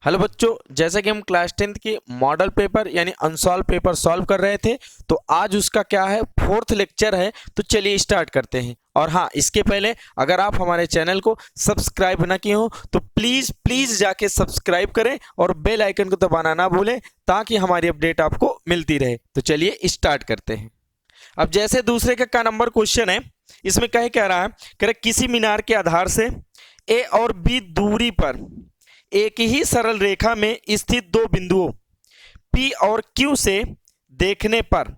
Hello बच्चों, जैसे कि हम क्लास 10th की मॉडल पेपर यानी अनसॉल्व पेपर सॉल्व कर रहे थे, तो आज उसका क्या है, फोर्थ लेक्चर है। तो चलिए स्टार्ट करते हैं। और हाँ, इसके पहले अगर आप हमारे चैनल को सब्सक्राइब ना किए हो तो प्लीज़ प्लीज़ जाके सब्सक्राइब करें और बेल आइकन को दबाना ना भूलें, ताकि हमारी अपडेट आपको मिलती रहे। तो चलिए स्टार्ट करते हैं। अब जैसे दूसरे का नंबर क्वेश्चन है, इसमें कह रहा है, कह रहा किसी मीनार के आधार से ए और बी दूरी पर एक ही सरल रेखा में स्थित दो बिंदुओं P और Q से देखने पर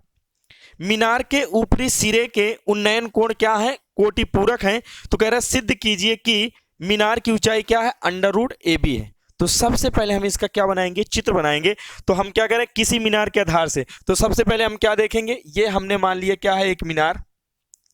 मीनार के ऊपरी सिरे के उन्नयन कोण क्या है, कोटि पूरक है। तो कह रहा है सिद्ध कीजिए कि मीनार की ऊंचाई क्या है, √AB है। तो सबसे पहले हम इसका क्या बनाएंगे, चित्र बनाएंगे। तो हम क्या करें, किसी मीनार के आधार से, तो सबसे पहले हम क्या देखेंगे, ये हमने मान लिया क्या है, एक मीनार।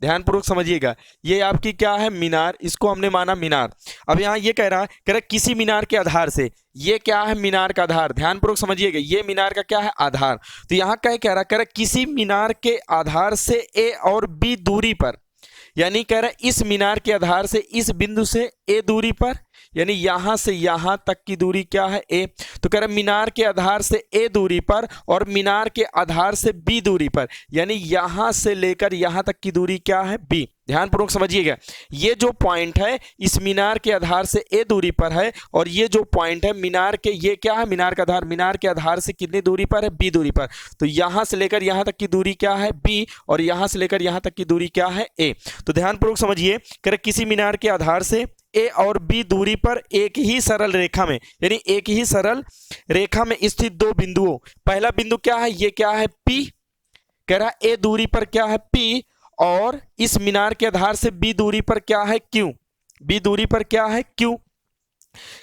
ध्यानपूर्वक समझिएगा, ये आपकी क्या है, मीनार, इसको हमने माना मीनार। अब यहाँ ये कह रहा है किसी मीनार के आधार से, ये क्या है, मीनार का आधार। ध्यानपूर्वक समझिएगा, ये मीनार का क्या है, आधार। तो यहाँ कह रहा है किसी मीनार के आधार से ए और बी दूरी पर, यानी कह रहा है इस मीनार के आधार से इस बिंदु से ए दूरी पर, यानी यहां से यहां तक की दूरी क्या है, ए। तो कह रहा है मीनार के आधार से ए दूरी पर और मीनार के आधार से बी दूरी पर, यानी यहां से लेकर यहां तक की दूरी क्या है, बी। ध्यानपूर्वक समझिएगा, ये जो पॉइंट है इस मीनार के आधार से ए दूरी पर है, और ये जो पॉइंट है मीनार के, ये क्या है, मीनार का आधार, मीनार के आधार से कितनी दूरी पर है, बी दूरी पर। तो यहां से लेकर यहां तक की दूरी क्या है, बी, और यहां से लेकर यहां तक की दूरी क्या है, ए। तो ध्यानपूर्वक समझिए, कह किसी मीनार के आधार से ए और बी दूरी पर एक ही सरल रेखा में, यानी एक ही सरल रेखा में स्थित दो बिंदुओं, पहला बिंदु क्या है, ये क्या है, पी। कह रहा ए दूरी पर क्या है, पी, और इस मीनार के आधार से बी दूरी पर क्या है, क्यू। बी दूरी पर क्या है, क्यू।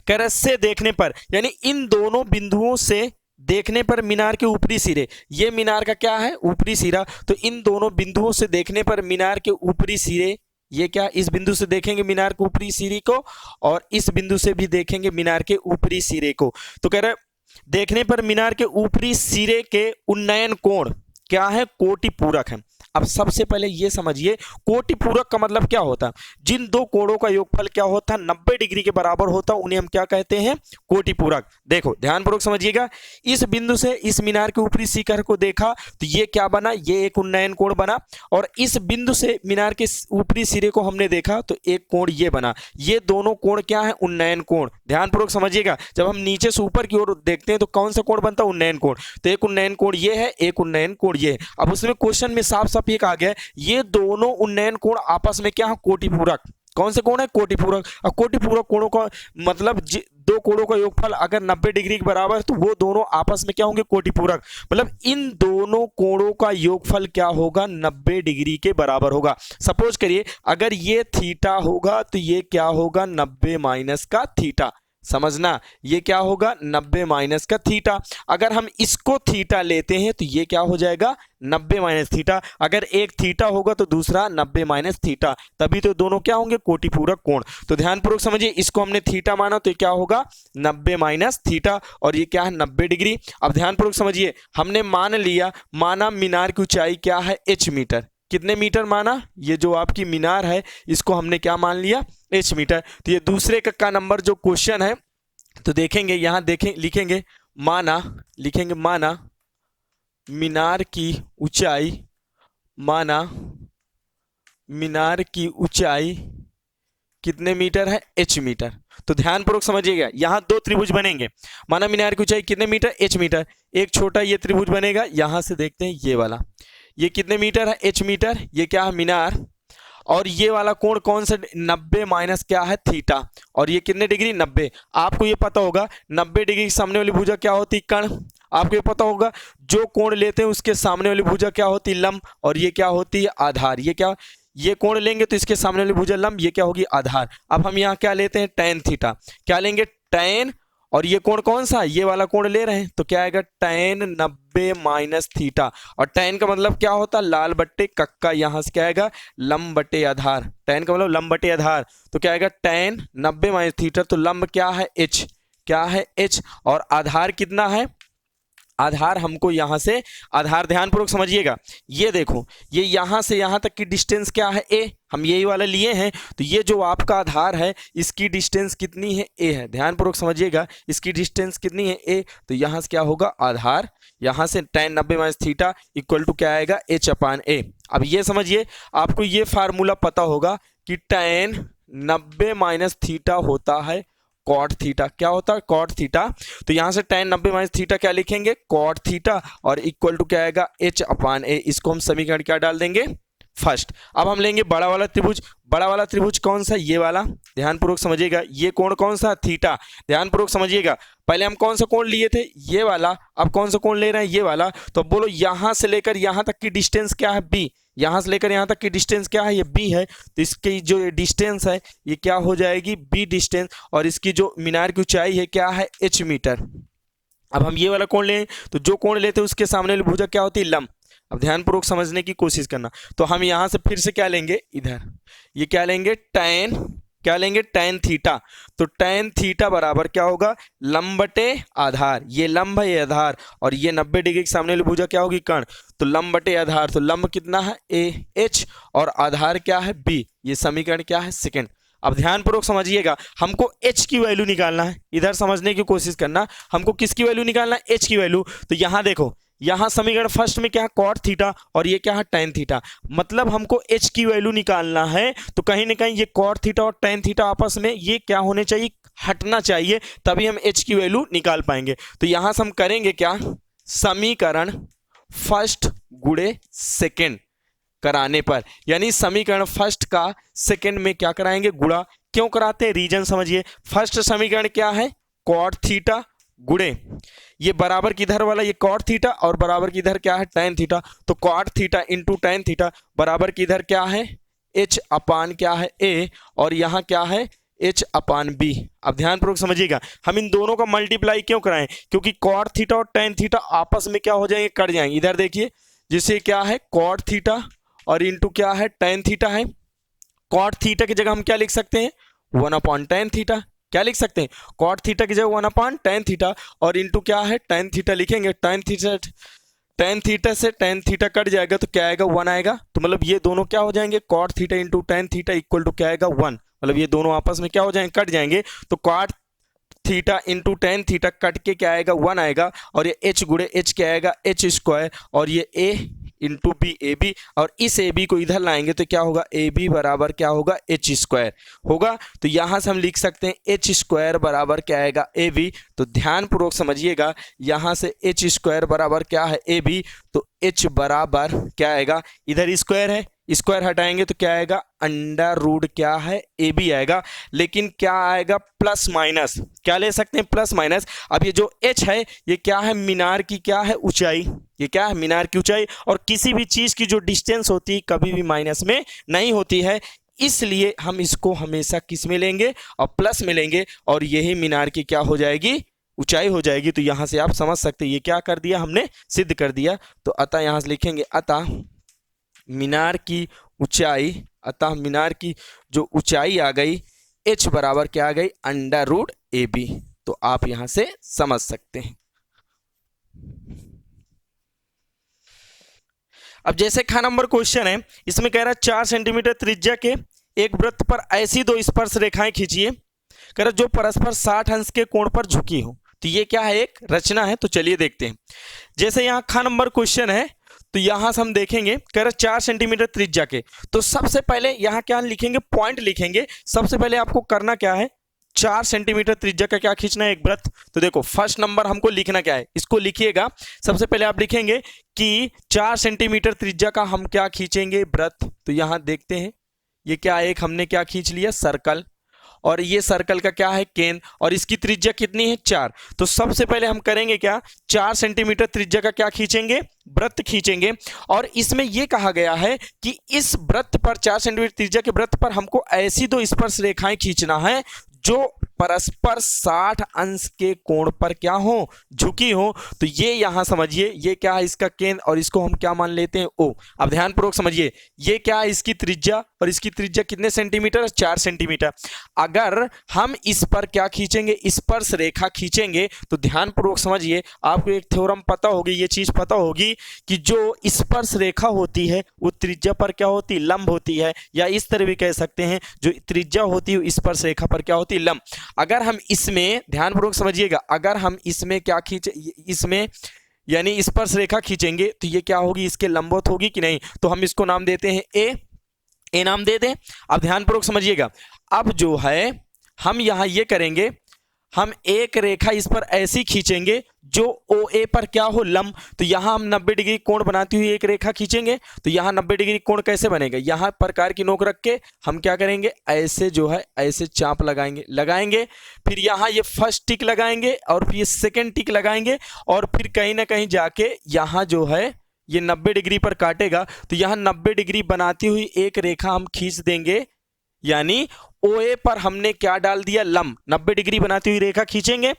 कह रहा से देखने पर, यानी इन दोनों बिंदुओं से देखने पर मीनार के ऊपरी सिरे, ये मीनार का क्या है, ऊपरी सिरा। तो इन दोनों बिंदुओं से देखने पर मीनार के ऊपरी सिरे, ये क्या, इस बिंदु से देखेंगे मीनार के ऊपरी सिरे को, और इस बिंदु से भी देखेंगे मीनार के ऊपरी सिरे को। तो कह रहे देखने पर मीनार के ऊपरी सिरे के उन्नयन कोण क्या है, कोटि पूरक है। अब सबसे पहले ये समझिए, कोटि पूरक का मतलब क्या होता है, जिन दो कोणों का योगफल क्या होता है, 90 डिग्री के बराबर होता है, उन्हें हम क्या कहते हैं, कोटि पूरक। देखो ध्यानपूर्वक समझिएगा, इस बिंदु से इस मीनार के ऊपरी शिखर को देखा तो ये क्या बना, ये एक उन्नयन कोण बना, और इस बिंदु से मीनार के ऊपरी सिरे को हमने देखा तो एक कोण ये बना। ये दोनों कोण क्या है, उन्नयन कोण। ध्यानपूर्वक समझिएगा, जब हम नीचे से ऊपर की ओर देखते हैं तो कौन सा कोण बनता है, उन्नयन कोण। तो एक उन्नयन कोण ये है, एक उन्नयन कोण ये है। अब उसमें क्वेश्चन में साफ साफ ये कहा गया, ये दोनों उन्नयन कोण आपस में क्या है, कोटि पूरक। कौन से कोण है, कोटि पूरक। और कोटि पूरक कोणों का मतलब दो कोणों का योगफल अगर 90 डिग्री के बराबर है तो वो दोनों आपस में क्या होंगे, कोटि पूरक। मतलब इन दोनों कोणों का योगफल क्या होगा, 90 डिग्री के बराबर होगा। सपोज करिए अगर ये थीटा होगा तो ये क्या होगा, 90 माइनस का थीटा। समझना, ये क्या होगा, 90 माइनस का थीटा। अगर हम इसको थीटा लेते हैं तो ये क्या हो जाएगा, 90 माइनस थीटा। अगर एक थीटा होगा तो दूसरा 90 माइनस थीटा, तभी तो दोनों क्या होंगे, कोटि पूरक कोण। तो ध्यानपूर्वक समझिए, इसको हमने थीटा माना तो क्या होगा, 90 माइनस थीटा, और ये क्या है, 90 डिग्री। अब ध्यानपूर्वक समझिए, हमने मान लिया, माना मीनार की ऊंचाई क्या है, h मीटर। कितने मीटर माना, ये जो आपकी मीनार है इसको हमने क्या मान लिया, h मीटर। तो ये दूसरे का नंबर जो क्वेश्चन है, तो देखेंगे यहां, देखें लिखेंगे माना, लिखेंगे माना मीनार की ऊंचाई, माना मीनार की ऊंचाई कितने मीटर है, h मीटर। तो ध्यानपूर्वक समझिएगा, यहां दो त्रिभुज बनेंगे, माना मीनार की ऊंचाई कितने मीटर, h मीटर। एक छोटा ये त्रिभुज बनेगा, यहां से देखते हैं ये वाला, ये कितने मीटर है, h मीटर। ये क्या है, मीनार। और ये वाला कोण कौन सा, 90 माइनस क्या है, थीटा। और ये कितने डिग्री, 90। आपको ये पता होगा 90 डिग्री के सामने वाली भुजा क्या होती, कर्ण। आपको ये पता होगा जो कोण लेते हैं उसके सामने वाली भुजा क्या होती, लंब। और ये क्या होती है, आधार। ये क्या, ये कोण लेंगे तो इसके सामने वाली भुजा लंब, ये क्या होगी, आधार। अब हम यहाँ क्या लेते हैं, tan थीटा। क्या लेंगे, tan, और ये कोण कौन सा, ये वाला कोण ले रहे हैं, तो क्या आएगा, tan 90 माइनस थीटा। और tan का मतलब क्या होता है, लाल बट्टे कक्का, यहां से क्या आएगा, लंब बटे आधार। tan का मतलब लंब बटे आधार, तो क्या आएगा, tan 90 माइनस थीटा। तो लंब क्या है, h, क्या है, h, और आधार कितना है, आधार हमको यहाँ से, आधार ध्यानपूर्वक समझिएगा, ये देखो ये यहाँ से यहाँ तक की डिस्टेंस क्या है ए, हम यही वाला लिए हैं, तो ये जो आपका आधार है इसकी डिस्टेंस कितनी है ए है, ध्यानपूर्वक समझिएगा, इसकी डिस्टेंस कितनी है ए, तो यहाँ से क्या होगा आधार, यहाँ से tan 90 minus theta equal to क्या आएगा h अपान ए। अब ये समझिए, आपको ये फार्मूला पता होगा कि tan 90 माइनस थीटा होता है कॉट थीटा, क्या होता है कॉट थीटा, तो यहाँ से tan 90 माइनस थीटा क्या लिखेंगे कॉट थीटा और इक्वल टू क्या आएगा h अपान ए, इसको हम समीकरण क्या डाल देंगे फर्स्ट। अब हम लेंगे बड़ा वाला त्रिभुज, बड़ा वाला त्रिभुज कौन सा, ये वाला, ध्यानपूर्वक समझिएगा, ये कोण कौन सा थीटा, ध्यानपूर्वक समझिएगा, पहले हम कौन सा कोण लिए थे ये वाला, अब कौन सा कोण ले रहे हैं ये वाला, तो बोलो यहाँ से लेकर यहाँ तक की डिस्टेंस क्या है b, यहाँ से लेकर यहाँ तक की डिस्टेंस क्या है ये b है, तो इसकी जो डिस्टेंस है ये क्या हो जाएगी b डिस्टेंस, और इसकी जो मीनार की ऊंचाई है क्या है h मीटर। अब हम ये वाला कोण लें तो जो कोण लेते हैं उसके सामने वाली भुजा क्या होती है लंब। अब ध्यानपूर्वक समझने की कोशिश करना, तो हम यहाँ से फिर से क्या लेंगे इधर, ये क्या लेंगे tan, क्या लेंगे tan थीटा, तो tan थीटा बराबर क्या होगा लंब बटे आधार, ये लंब है ये आधार, और ये 90 डिग्री के सामने वाली भुजा क्या होगी कर्ण, तो लंब बटे आधार, तो लंब कितना है ए h और आधार क्या है b, ये समीकरण क्या है सेकंड। अब ध्यानपूर्वक समझिएगा, हमको h की वैल्यू निकालना है, इधर समझने की कोशिश करना, हमको किसकी वैल्यू निकालना है h की वैल्यू, तो यहाँ देखो यहाँ समीकरण फर्स्ट में क्या है कॉट थीटा और ये क्या है tan थीटा, मतलब हमको h की वैल्यू निकालना है, तो कहीं ना कहीं ये कॉट थीटा और tan थीटा आपस में ये क्या होने चाहिए हटना चाहिए, तभी हम h की वैल्यू निकाल पाएंगे। तो यहाँ से हम करेंगे क्या, समीकरण फर्स्ट गुणे सेकेंड कराने पर, यानी समीकरण फर्स्ट का सेकेंड में क्या कराएंगे गुणा, क्यों कराते हैं रीजन समझिए, फर्स्ट समीकरण क्या है कॉट थीटा गुणे ये बराबर किधर वाला ये कॉट थीटा और बराबर किधर क्या है tan थीटा, तो cot theta into tan theta बराबर किधर क्या है h अपान क्या है a और यहाँ क्या है h अपान b। अब ध्यानपूर्वक समझिएगा, हम इन दोनों का मल्टीप्लाई क्यों कराएं, क्योंकि कॉट थीटा और tan थीटा आपस में क्या हो जाएंगे कट जाएंगे, इधर देखिए जिसे क्या है कॉट थीटा और इंटू क्या है tan थीटा है, कॉट थीटा की जगह हम क्या लिख सकते हैं 1 अपॉन tan थीटा, क्या लिख सकते हैं कॉट थीटा की जगह 1 अपॉन tan थीटा और इंटू क्या है tan थीटा लिखेंगे, tan थीटा से tan थीटा कट जाएगा तो क्या आएगा 1 आएगा, तो मतलब ये दोनों क्या हो जाएंगे cot theta into tan theta equal to क्या आएगा 1, मतलब ये दोनों आपस में क्या हो जाएंगे कट जाएंगे, तो cot theta into tan theta कट के क्या आएगा 1 आएगा, और ये h गुणे h क्या आएगा h स्क्वायर, और ये a into B A B, और इस ए बी को इधर लाएंगे तो क्या होगा ए बी बराबर क्या होगा एच स्क्वायर होगा, तो यहाँ से हम लिख सकते हैं एच स्क्वायर बराबर क्या आएगा ए बी। तो ध्यानपूर्वक समझिएगा, यहाँ से एच स्क्वायर बराबर क्या है ए बी, तो एच बराबर क्या आएगा, इधर स्क्वायर है स्क्वायर हटाएंगे तो क्या आएगा अंडर रूट क्या है ए बी आएगा, लेकिन क्या आएगा प्लस माइनस, क्या ले सकते हैं प्लस माइनस। अब ये जो h है ये क्या है मीनार की क्या है ऊंचाई, ये क्या है मीनार की ऊंचाई, और किसी भी चीज की जो डिस्टेंस होती है कभी भी माइनस में नहीं होती है, इसलिए हम इसको हमेशा किस में लेंगे और प्लस में लेंगे, और यही मीनार की क्या हो जाएगी ऊंचाई हो जाएगी। तो यहाँ से आप समझ सकते हैं ये क्या कर दिया हमने सिद्ध कर दिया। तो अतः यहाँ से लिखेंगे अतः मीनार की ऊंचाई, अतः मीनार की जो ऊंचाई आ गई h बराबर क्या आ गई अंडर रूट ए बी। तो आप यहां से समझ सकते हैं। अब जैसे ख नंबर क्वेश्चन है, इसमें कह रहा है 4 सेंटीमीटर त्रिज्या के एक वृत्त पर ऐसी दो स्पर्श रेखाएं खींचिए, कह रहा जो परस्पर 60 अंश के कोण पर झुकी हो। तो ये क्या है एक रचना है, तो चलिए देखते हैं। जैसे यहाँ ख नंबर क्वेश्चन है तो यहां से हम देखेंगे कह रहा 4 सेंटीमीटर त्रिज्या के, तो सबसे पहले यहां क्या लिखेंगे पॉइंट लिखेंगे। सबसे पहले आपको करना क्या है 4 सेंटीमीटर त्रिज्या का क्या खींचना है एक वृत्त। तो देखो फर्स्ट नंबर हमको लिखना क्या है, इसको लिखिएगा। सबसे पहले आप लिखेंगे कि 4 सेंटीमीटर त्रिज्या का हम क्या खींचेंगे वृत्त। तो यहां देखते हैं ये क्या एक हमने क्या खींच लिया सर्कल, और ये सर्कल का क्या है केंद्र, और इसकी त्रिज्या कितनी है 4। तो सबसे पहले हम करेंगे क्या 4 सेंटीमीटर त्रिज्या का क्या खींचेंगे वृत्त खींचेंगे। और इसमें यह कहा गया है कि इस वृत्त पर 4 सेंटीमीटर त्रिज्या के वृत्त पर हमको ऐसी दो स्पर्श रेखाएं खींचना है जो परस्पर 60 अंश के कोण पर क्या हो, झुकी हो। तो ये यहां समझिए ये क्या है इसका केंद्र, और इसको हम क्या मान लेते हैं, ओ। अब ध्यानपूर्वक समझिए ये क्या है इसकी त्रिज्या, और इसकी त्रिज्या कितने सेंटीमीटर, 4 सेंटीमीटर। अगर हम इस पर क्या खींचेंगे, स्पर्श रेखा खींचेंगे, तो ध्यानपूर्वक समझिए आपको एक थ्योरम पता होगी, ये चीज पता होगी कि जो स्पर्श रेखा होती है वो त्रिज्या पर क्या होती है, लंब होती है, या इस तरह भी कह सकते हैं जो त्रिज्या होती है स्पर्श रेखा पर क्या होती है, लंब। अगर हम इसमें ध्यानपूर्वक समझिएगा, अगर हम इसमें क्या खींचे, इसमें यानी स्पर्श रेखा खींचेंगे तो ये क्या होगी, इसके लंबवत होगी कि नहीं। तो हम इसको नाम देते हैं ए नाम दे दें। अब ध्यानपूर्वक समझिएगा, अब जो है हम यहां ये करेंगे, हम एक रेखा इस पर ऐसी खींचेंगे जो ओ ए पर क्या हो, लंब। तो यहां हम 90 डिग्री कोण बनाती हुई एक रेखा खींचेंगे, तो यहां 90 डिग्री कोण कैसे बनेगा, यहां प्रकार की नोक रख के हम क्या करेंगे, ऐसे जो है ऐसे चाप लगाएंगे, फिर यहां ये फर्स्ट टिक लगाएंगे और फिर ये सेकेंड टिक लगाएंगे, और फिर कहीं ना कहीं जाके यहां जो है ये 90 डिग्री पर काटेगा, तो यहां 90 डिग्री बनाती हुई एक रेखा हम खींच देंगे, यानी OA पर हमने क्या डाल दिया, लंब। 90 डिग्री बनाती हुई रेखा खींचेंगे।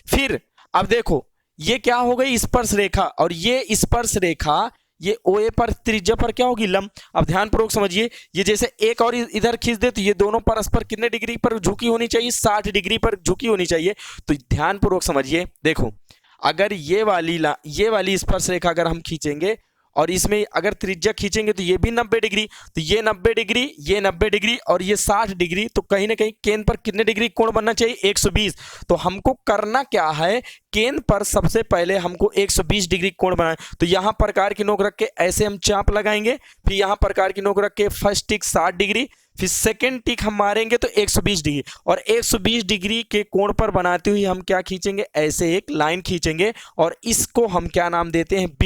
फिर अब देखो ये क्या हो गई, स्पर्श रेखा, और ये स्पर्श रेखा ये OA पर त्रिज्या पर क्या होगी, लंब। अब ध्यानपूर्वक समझिए, ये जैसे एक और इधर खींच दे तो ये दोनों परस्पर कितने डिग्री पर झुकी होनी चाहिए, 60 डिग्री पर झुकी होनी चाहिए। तो ध्यानपूर्वक समझिए, देखो अगर ये वाली स्पर्श रेखा अगर हम खींचेंगे और इसमें अगर त्रिज्या खींचेंगे तो ये भी 90 डिग्री, तो ये 90 डिग्री, ये 90 डिग्री और ये 60 डिग्री, तो कहीं ना कहीं केंद्र पर कितने डिग्री कोण बनना चाहिए, 120। तो हमको करना क्या है, केंद्र पर सबसे पहले हमको 120 डिग्री कोण बनाए। तो यहां प्रकार की नोक रख के ऐसे हम चाप लगाएंगे, फिर यहां प्रकार की नोक रख के फर्स्ट टिक 60 डिग्री, फिर सेकेंड टिक हम मारेंगे तो 120 डिग्री, और 120 डिग्री के कोण पर बनाते हुए हम क्या खींचेंगे, ऐसे एक लाइन खींचेंगे, और इसको हम क्या नाम देते हैं,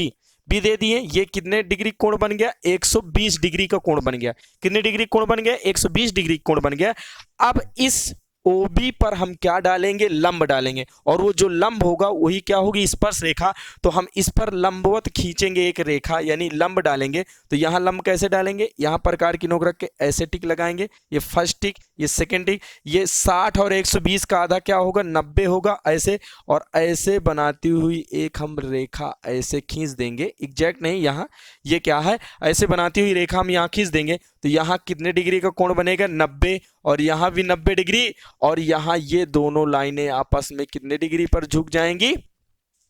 बी दे दिए। ये कितने डिग्री कोण बन गया, 120 डिग्री का कोण बन गया। कितने डिग्री कोण बन गया, 120 डिग्री कोण बन गया। अब इस OB पर हम क्या डालेंगे, लंब डालेंगे, और वो जो लंब होगा वही क्या होगी, स्पर्श रेखा। तो हम इस पर लंबवत खींचेंगे एक रेखा, यानी लंब डालेंगे। तो यहाँ लंब कैसे डालेंगे, यहाँ प्रकार की नोक रख के ऐसे टिक लगाएंगे, ये फर्स्ट टिक, ये सेकेंड टिक, ये 60 और 120 का आधा क्या होगा, 90 होगा, ऐसे और ऐसे बनाती हुई एक हम रेखा ऐसे खींच देंगे, एग्जैक्ट नहीं, यहाँ ये क्या है, ऐसे बनाती हुई रेखा हम यहाँ खींच देंगे। तो यहाँ कितने डिग्री का कोण बनेगा, 90, और यहाँ भी 90 डिग्री, और यहाँ ये दोनों लाइनें आपस में कितने डिग्री पर झुक जाएंगी,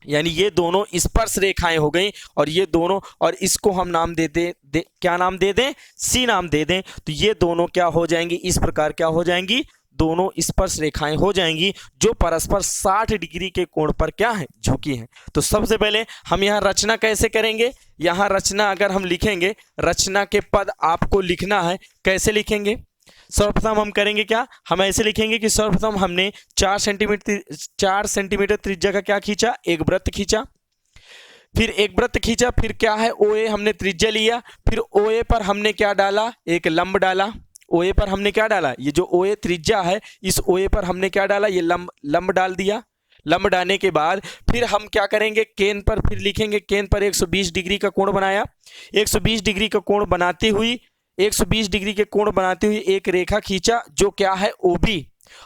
यानी ये दोनों स्पर्श रेखाएं हो गई, और ये दोनों, और इसको हम नाम क्या नाम दे दें, C नाम दे दें। तो ये दोनों क्या हो जाएंगी, इस प्रकार क्या हो जाएंगी, दोनों स्पर्श रेखाएं हो जाएंगी जो परस्पर 60 डिग्री के कोण पर क्या है, झुकी हैं। तो सबसे पहले हम यहाँ रचना कैसे करेंगे, यहाँ रचना अगर हम लिखेंगे, रचना के पद आपको लिखना है, कैसे लिखेंगे, सर्वप्रथम हम करेंगे क्या, हम ऐसे लिखेंगे कि सर्वप्रथम हमने 4 सेंटीमीटर त्रिज्या का क्या खींचा, एक वृत्त खींचा, फिर एक वृत्त खींचा, फिर क्या है, OA हमने त्रिज्या लिया, फिर OA पर हमने क्या डाला, एक लंब डाला। OA पर हमने क्या डाला, ये जो OA त्रिज्या है, इस OA पर हमने क्या डाला, ये लंब डाल दिया। लंब डालने के बाद फिर हम क्या करेंगे, केंद्र पर फिर लिखेंगे, केंद्र पर 120 डिग्री का कोण बनाया। 120 डिग्री का कोण बनाते हुई 120 डिग्री के कोण बनाते हुए एक रेखा खींचा जो क्या है, OB,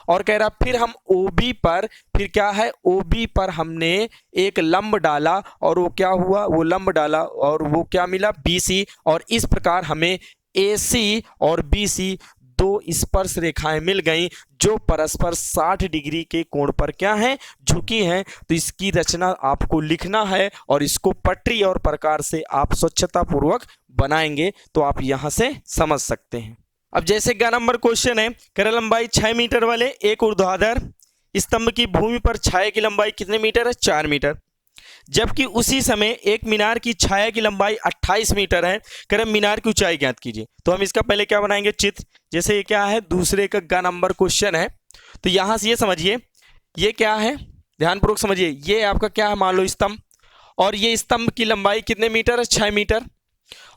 और कह रहा फिर हम OB पर फिर क्या है, OB पर हमने एक लंब डाला, और वो क्या हुआ, वो लंब डाला और वो क्या मिला, BC, और इस प्रकार हमें AC और BC दो स्पर्श रेखाएं मिल गई जो परस्पर 60 डिग्री के कोण पर क्या हैं, झुकी हैं। तो इसकी रचना आपको लिखना है, और इसको पटरी और प्रकार से आप स्वच्छता पूर्वक बनाएंगे तो आप यहां से समझ सकते हैं। अब जैसे ग नंबर क्वेश्चन है, कर लंबाई 6 मीटर वाले एक ऊर्ध्वाधर स्तंभ की भूमि पर छाया की लंबाई कितने मीटर है, 4 मीटर, जबकि उसी समय एक मीनार की छाया की लंबाई 28 मीटर है। कर मीनार की ऊंचाई ज्ञात कीजिए। तो हम इसका पहले क्या बनाएंगे, चित्र। जैसे ये क्या है, दूसरे का ग नंबर क्वेश्चन है, तो यहां से ये समझिए ये क्या है, ध्यानपूर्वक समझिए, ये आपका क्या है, मान लो स्तंभ, और ये स्तंभ की लंबाई कितने मीटर है, 6 मीटर,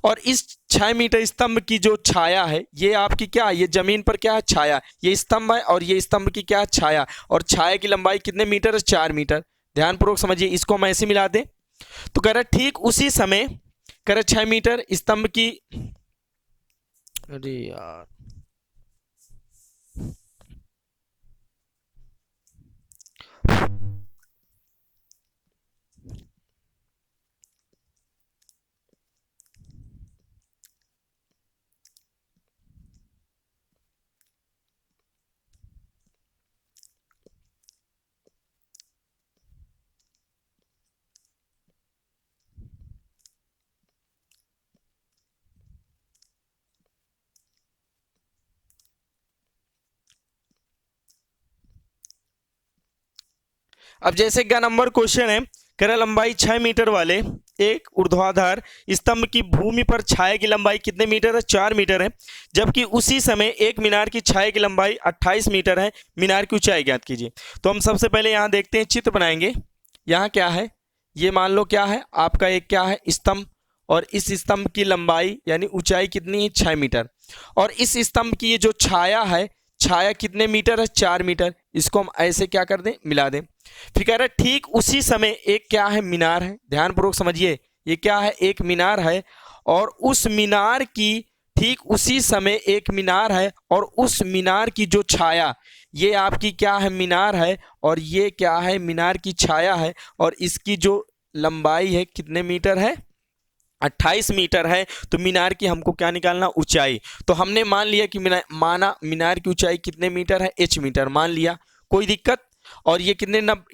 और इस 6 मीटर स्तंभ की जो छाया है ये आपकी क्या है, ये जमीन पर क्या है, छाया, ये स्तंभ है और ये स्तंभ की क्या है, छाया, और छाया की लंबाई कितने मीटर है, 4 मीटर। ध्यानपूर्वक समझिए, इसको हम ऐसे मिला दें तो कह रहा ठीक उसी समय कह रहा 6 मीटर स्तंभ की, अरे यार अब जैसे क्या नंबर क्वेश्चन है, कह रहा लंबाई 6 मीटर वाले एक ऊर्ध्वाधर स्तंभ की भूमि पर छाया की लंबाई कितने मीटर है? 4 मीटर है। जबकि उसी समय एक मीनार की छाया की लंबाई 28 मीटर है। मीनार की ऊंचाई ज्ञात कीजिए। तो हम सबसे पहले यहाँ देखते हैं, चित्र बनाएंगे। यहाँ क्या है, ये मान लो क्या है आपका, एक क्या है स्तंभ, और इस स्तंभ की लंबाई यानी ऊंचाई कितनी है? 6 मीटर। और इस स्तंभ की ये जो छाया है, छाया कितने मीटर है? 4 मीटर। इसको हम ऐसे क्या कर दें, मिला दें। फिर कह रहा है ठीक उसी समय एक क्या है, मीनार है। ध्यानपूर्वक समझिए, ये क्या है, एक मीनार है। और उस मीनार की ठीक उसी समय एक मीनार है, और उस मीनार की जो छाया, ये आपकी क्या है, मीनार है, और ये क्या है, मीनार की छाया है। और इसकी जो लंबाई है कितने मीटर है? 28 मीटर है। तो मीनार की हमको क्या निकालना? ऊंचाई। तो हमने मान लिया कि मीनार की ऊंचाई कितने मीटर है? h मीटर मान लिया, कोई दिक्कत। और ये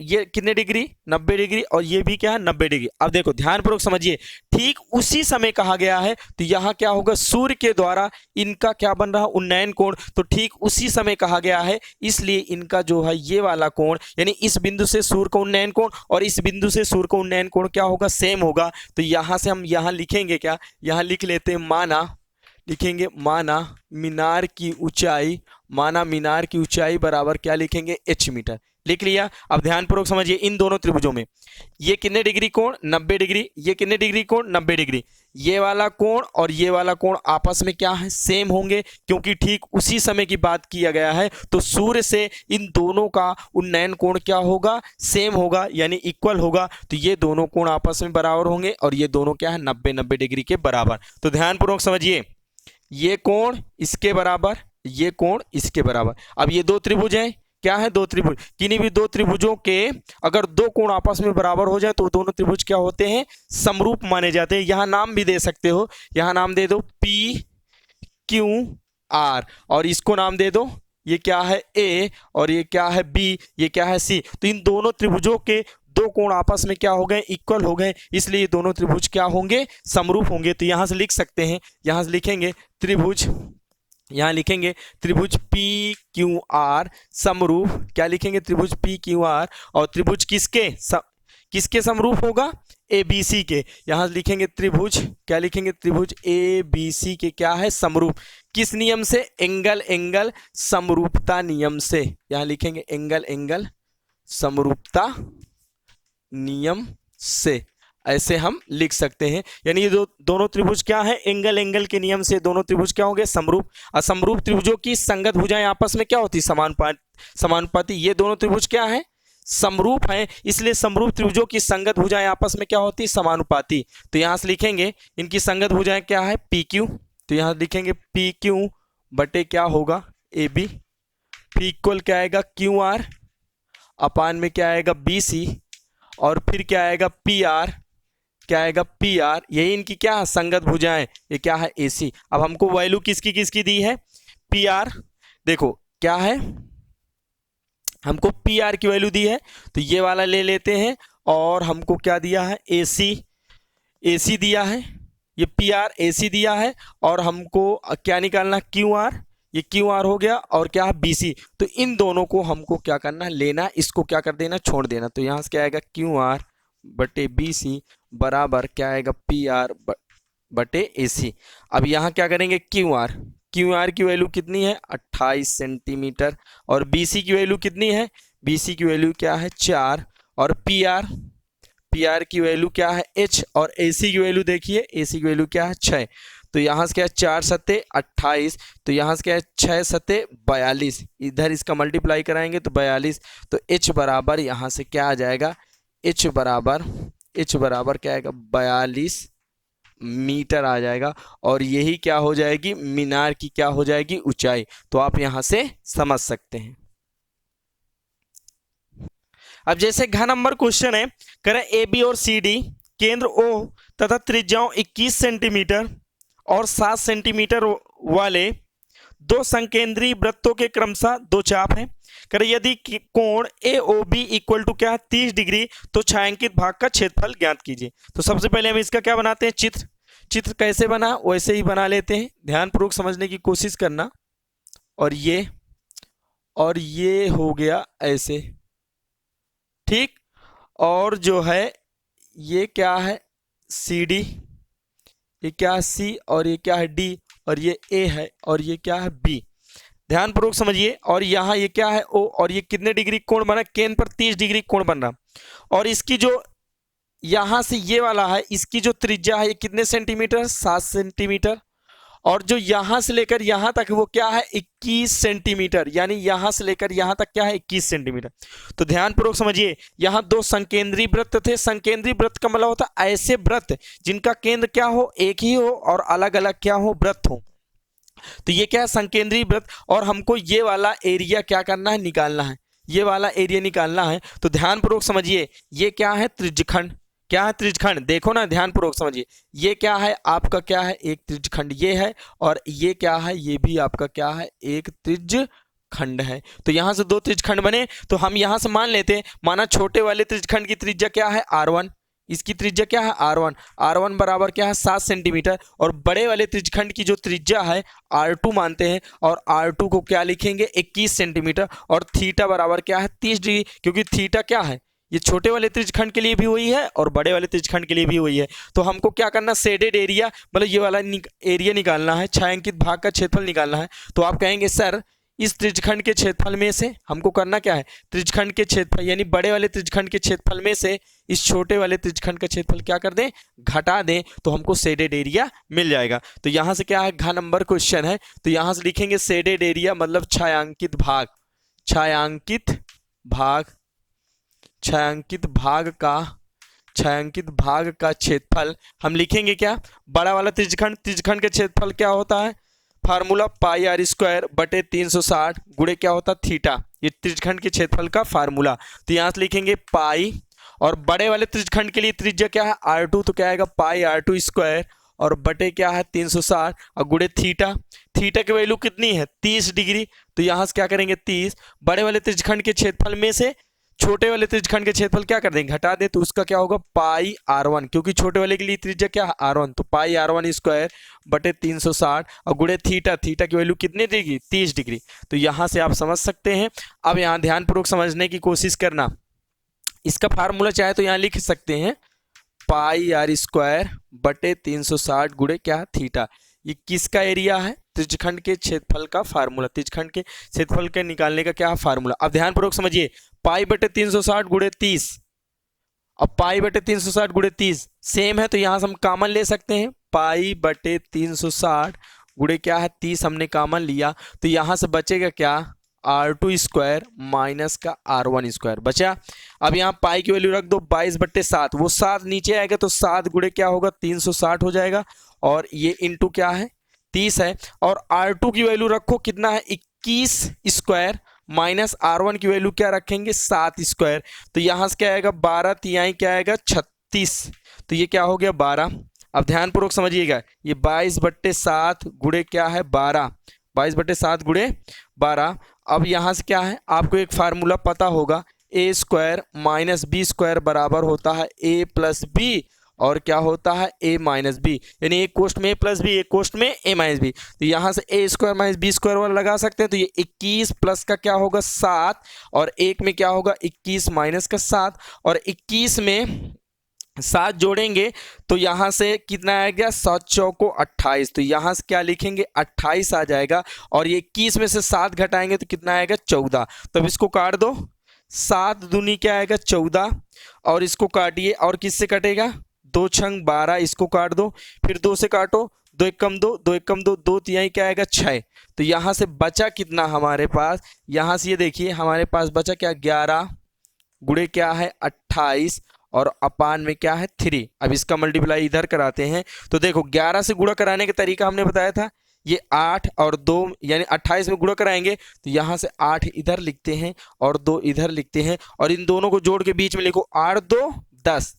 ये कितने डिग्री? 90 डिग्री। और ये भी क्या है? 90 डिग्री। अब देखो ध्यानपूर्वक समझिए, ठीक उसी समय कहा गया है, तो यहाँ क्या होगा, सूर्य के द्वारा इनका क्या बन रहा? उन्नयन कोण। तो ठीक उसी समय कहा गया है, इसलिए इनका जो है ये वाला कोण, यानी इस बिंदु से सूर्य का उन्नयन कोण और इस बिंदु से सूर्य का उन्नयन कोण क्या होगा? सेम होगा। तो यहाँ से हम यहाँ लिखेंगे क्या, यहाँ लिख लेते हैं माना, लिखेंगे माना मीनार की ऊंचाई, माना मीनार की ऊंचाई बराबर क्या लिखेंगे? h metre. लिख लिया। अब ध्यानपूर्वक समझिए, इन दोनों त्रिभुजों में ये कितने डिग्री कोण? 90 डिग्री। ये कितने डिग्री कोण? 90 डिग्री। ये वाला कोण और ये वाला कोण आपस में क्या है? सेम होंगे, क्योंकि ठीक उसी समय की बात किया गया है। तो सूर्य से इन दोनों का उन्नयन कोण क्या होगा? सेम होगा, यानी इक्वल होगा। तो ये दोनों कोण आपस में बराबर होंगे, और ये दोनों क्या है? 90 डिग्री के बराबर। तो ध्यानपूर्वक समझिए, ये कोण इसके बराबर, ये कोण इसके बराबर। अब ये दो त्रिभुज हैं, क्या है? दो त्रिभुज। किन्हीं भी दो त्रिभुजों के अगर दो कोण आपस में बराबर हो जाए तो दोनों त्रिभुज क्या होते हैं? समरूप माने जाते हैं। यहां नाम भी दे सकते हो, यहां नाम दे दो P Q R, और इसको नाम दे दो, ये क्या है? A, और ये क्या है? B, ये क्या है? C। तो इन दोनों त्रिभुजों के दो कोण आपस में क्या हो गए? इक्वल हो गए, इसलिए ये दोनों त्रिभुज क्या होंगे? समरूप होंगे। तो यहां से लिख सकते हैं, यहां से लिखेंगे त्रिभुज, यहां लिखेंगे त्रिभुज पी क्यू आर समरूप, क्या लिखेंगे? त्रिभुज पी क्यू आर। और त्रिभुज किसके समरूप होगा? ए बी सी के। यहां लिखेंगे त्रिभुज, क्या लिखेंगे? त्रिभुज ए बी सी के क्या है? समरूप। किस नियम से? एंगल समरूपता नियम से। यहां लिखेंगे एंगल समरूपता नियम से, ऐसे हम लिख सकते हैं। यानी ये दोनों त्रिभुज क्या है? एंगल के नियम से दोनों त्रिभुज क्या होंगे? समरूप। असमरूप त्रिभुजों की संगत भुजाएं आपस में क्या होती? समानुपाती। ये दोनों त्रिभुज क्या है? समरूप हैं, इसलिए समरूप त्रिभुजों की संगत भुजाएं आपस में क्या होती? समानुपाती। तो यहां से लिखेंगे इनकी संगत भुजाएं क्या है? P Q. तो यहां लिखेंगे पी क्यू बटे क्या होगा? A B. पी इक्वल क्या आएगा? क्यू आर अपान में क्या आएगा? B C. और फिर क्या आएगा? पी आर, क्या आएगा? P R. यही इनकी क्या है? संगत भुजाएं। ये क्या है? ए सी। अब हमको वैल्यू किसकी दी है? P R. देखो क्या है, हमको पी आर की वैल्यू दी है, तो ये वाला ले लेते हैं। और हमको क्या दिया है? ए सी दिया है, ये पी आर ए सी दिया है। और हमको क्या निकालना? Q R. ये क्यू आर हो गया, और क्या है? B C. तो इन दोनों को हमको क्या करना है? लेना, इसको क्या कर देना? छोड़ देना। तो यहां से क्या आएगा? क्यू आर बटे बी सी बराबर क्या आएगा? पी आर बटे ए सी। अब यहाँ क्या करेंगे? क्यू आर की वैल्यू कितनी है? 28 सेंटीमीटर। और बी सी की वैल्यू कितनी है? बी सी की वैल्यू क्या है? 4। और पी आर की वैल्यू क्या है? h। और ए सी की वैल्यू देखिए, ए सी की वैल्यू क्या है? 6। तो यहाँ से क्या है? 4 सत्ते 28। तो यहाँ से क्या है? 6 सत्ते 42। इधर इसका मल्टीप्लाई कराएंगे तो 42। तो h बराबर यहाँ से क्या आ जाएगा? h बराबर क्या आएगा? 42 मीटर आ जाएगा। और यही क्या हो जाएगी? मीनार की क्या हो जाएगी? ऊंचाई। तो आप यहां से समझ सकते हैं। अब जैसे घ नंबर क्वेश्चन है, करें ए बी और सी डी केंद्र ओ तथा त्रिज्याओं 21 सेंटीमीटर और 7 सेंटीमीटर वाले दो संकेंद्री वृत्तों के क्रमशः दो चाप हैं। करें यदि कोण ए ओ बी इक्वल टू क्या है 30 डिग्री, तो छायांकित भाग का क्षेत्रफल ज्ञात कीजिए। तो सबसे पहले हम इसका क्या बनाते हैं, चित्र। चित्र कैसे बना वैसे ही बना लेते हैं, ध्यानपूर्वक समझने की कोशिश करना। और ये हो गया ऐसे, ठीक। और जो है ये क्या है सी डी, ये क्या है सी, और ये क्या है डी, और ये ए है, और ये क्या है बी। ध्यानपूर्वक समझिए। और यहाँ ये क्या है ओ, और ये कितने डिग्री कोण बना, केंद्र पर 30 डिग्री कोण बन रहा। और इसकी जो यहां से ये वाला है, इसकी जो त्रिज्या है ये कितने सेंटीमीटर, 7 सेंटीमीटर। और जो यहां से लेकर यहां तक वो क्या है 21 सेंटीमीटर, यानी यहां से लेकर यहां तक क्या है 21 सेंटीमीटर। तो ध्यानपूर्वक समझिए, यहां दो संकेंद्री वृत्त थे। संकेंद्री वृत्त का मतलब होता है ऐसे वृत्त जिनका केंद्र क्या हो, एक ही हो और अलग अलग क्या हो, वृत्त हो। तो ये क्या है संकेंद्री वृत्त, और हमको ये वाला एरिया क्या करना है, निकालना है, ये वाला एरिया निकालना है। तो ध्यानपूर्वक समझिए, ये क्या है त्रिज्यखंड, क्या है त्रिज्यखंड, देखो ना ध्यानपूर्वक समझिए। ये क्या है आपका, क्या है एक त्रिज्यखंड ये है, और ये क्या है, ये भी आपका क्या है एक त्रिज्यखंड है। तो यहां से दो त्रिज्यखंड बने। तो हम यहां से मान लेते हैं, माना छोटे वाले त्रिज्यखंड की त्रिज्या क्या है R1, इसकी त्रिज्या क्या है R1, R1 बराबर क्या है 7 सेंटीमीटर। और बड़े वाले त्रिज्यखंड की जो त्रिज्या है R2 मानते हैं, और R2 को क्या लिखेंगे 21 सेंटीमीटर। और थीटा बराबर क्या है 30 डिग्री, क्योंकि थीटा क्या है, ये छोटे वाले त्रिज्यखंड के लिए भी वही है और बड़े वाले त्रिज्यखंड के लिए भी वही है। तो हमको क्या करना, शेडेड एरिया मतलब ये वाला एरिया निकालना है, छायांकित भाग का क्षेत्रफल निकालना है। तो आप कहेंगे सर इस त्रिज्यखंड के क्षेत्रफल में से हमको करना क्या है, त्रिज्यखंड के क्षेत्रफल यानी बड़े वाले त्रिज्यखंड के क्षेत्रफल में से इस छोटे वाले त्रिज्यखंड का क्षेत्रफल क्या कर दें, घटा दें, तो हमको शेडेड एरिया मिल जाएगा। तो यहाँ से क्या है, घ नंबर क्वेश्चन है, तो यहाँ से लिखेंगे शेडेड एरिया मतलब छायांकित भाग, छायांकित भाग, छायांकित भाग का क्षेत्रफल हम लिखेंगे क्या, बड़ा वाला त्रिज्यखंड, त्रिज्यखंड का क्षेत्रफल क्या होता है, फार्मूला पाई आर स्क्वायर बटे 360 गुणे क्या होता है थीटा, ये त्रिज्यखंड के क्षेत्रफल का फार्मूला। तो यहाँ से लिखेंगे पाई, और बड़े वाले त्रिज्यखंड के लिए त्रिज्या क्या है R2, तो क्या आएगा पाई R2 स्क्वायर, और बटे क्या है 360 और गुणे थीटा, थीटा की वैल्यू कितनी है 30 डिग्री। तो यहाँ से क्या करेंगे 30, बड़े वाले त्रिज्यखंड के क्षेत्रफल में से छोटे वाले त्रिज्यखंड के क्षेत्रफल क्या कर देंगे, घटा दे, तो उसका क्या होगा पाई R1, क्योंकि छोटे वाले के लिए त्रिज्या क्या है R1, तो पाई R1 स्क्वायर बटे 360 और गुणे थीटा, थीटा की वैल्यू कितनी डिग्री 30 डिग्री। तो यहाँ से आप समझ सकते हैं। अब यहाँ ध्यानपूर्वक समझने की कोशिश करना, इसका फार्मूला चाहे तो यहाँ लिख सकते हैं पाई आर स्क्वायर बटे 360 गुणे क्या थीटा। ये किसका एरिया है, त्रिज्यखंड के क्षेत्रफल का फार्मूला, त्रिज्यखंड के क्षेत्रफल के निकालने का क्या फार्मूला। अब ध्यानपूर्वक समझिए, पाई बटे 360 गुणे 30, अब पाई बटे 360 गुणे 30 सेम है, तो यहां से हम कॉमन ले सकते हैं, पाई बटे 360 गुणे क्या है 30 हमने कॉमन लिया, तो यहां से बचेगा क्या R2 स्क्वायर माइनस का R1 स्क्वायर बचा। अब यहाँ पाई की वैल्यू रख दो 22 बट्टे 7, वो 7 नीचे आएगा तो 7 गुणे क्या होगा 360 हो जाएगा, और ये इंटू क्या है 30 है, और R2 की वैल्यू रखो कितना है 21 स्क्वायर माइनस R1 की वैल्यू क्या रखेंगे 7 स्क्वायर। तो यहाँ से क्या आएगा 12 तिहाई क्या आएगा 36, तो ये क्या हो गया 12। अब ध्यानपूर्वक समझिएगा, ये 22 बट्टे 7 गुणे क्या है 12, 22 बट्टे 7 गुणे 12। अब यहाँ से क्या है आपको एक फार्मूला पता होगा, ए स्क्वायर माइनस बी स्क्वायर बराबर होता है ए प्लस बी, और क्या होता है a माइनस बी, यानी एक कोष्ट में a प्लस बी, एक कोष्ट में a माइनस बी। तो यहाँ से a square minus B square वाला लगा सकते हैं, तो ये 21 प्लस का क्या होगा 7, और एक में क्या होगा 21 माइनस का 7, और 21 में 7 जोड़ेंगे तो यहाँ से कितना आएगा 7 चौको 28, तो यहाँ से क्या लिखेंगे 28 आ जाएगा, और ये 21 में से 7 घटाएंगे तो कितना आएगा 14। तब इसको काट दो, 7 दूनी क्या आएगा 14, और इसको काटिए, और किससे कटेगा 2 छंग 12, इसको काट दो, फिर 2 से काटो, 2 एक कम 2, 2 एक कम 2, 2 तिहाई क्या आएगा 6। तो यहाँ से बचा कितना हमारे पास, यहाँ से ये देखिए हमारे पास बचा क्या 11 गुणे क्या है 28, और अपान में क्या है 3। अब इसका मल्टीप्लाई इधर कराते हैं, तो देखो 11 से गुणा कराने का तरीका हमने बताया था ये 8 और 2 यानी 28 में गुणा कराएंगे तो यहाँ से 8 इधर लिखते हैं और 2 इधर लिखते हैं और इन दोनों को जोड़ के बीच में लिखो 8 2 10।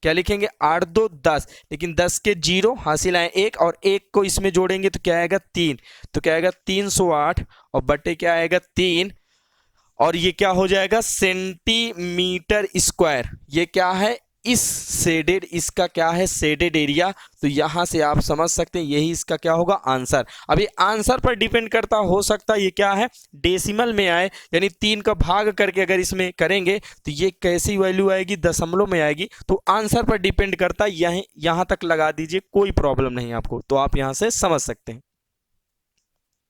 क्या लिखेंगे 8 2 10, लेकिन 10 के जीरो हासिल आए 1 और 1 को इसमें जोड़ेंगे तो क्या आएगा 3, तो क्या आएगा 308 और बटे क्या आएगा 3 और ये क्या हो जाएगा सेंटीमीटर स्क्वायर। ये क्या है इस शेडेड, इसका क्या है शेडेड एरिया। तो यहां से आप समझ सकते हैं यही इसका क्या होगा आंसर। अब ये आंसर पर डिपेंड करता, हो सकता है ये क्या है डेसिमल में आए, यानी 3 का भाग करके अगर इसमें करेंगे तो ये कैसी वैल्यू आएगी दशमलव में आएगी। तो आंसर पर डिपेंड करता है, यहीं यहां तक लगा दीजिए, कोई प्रॉब्लम नहीं आपको, तो आप यहां से समझ सकते हैं।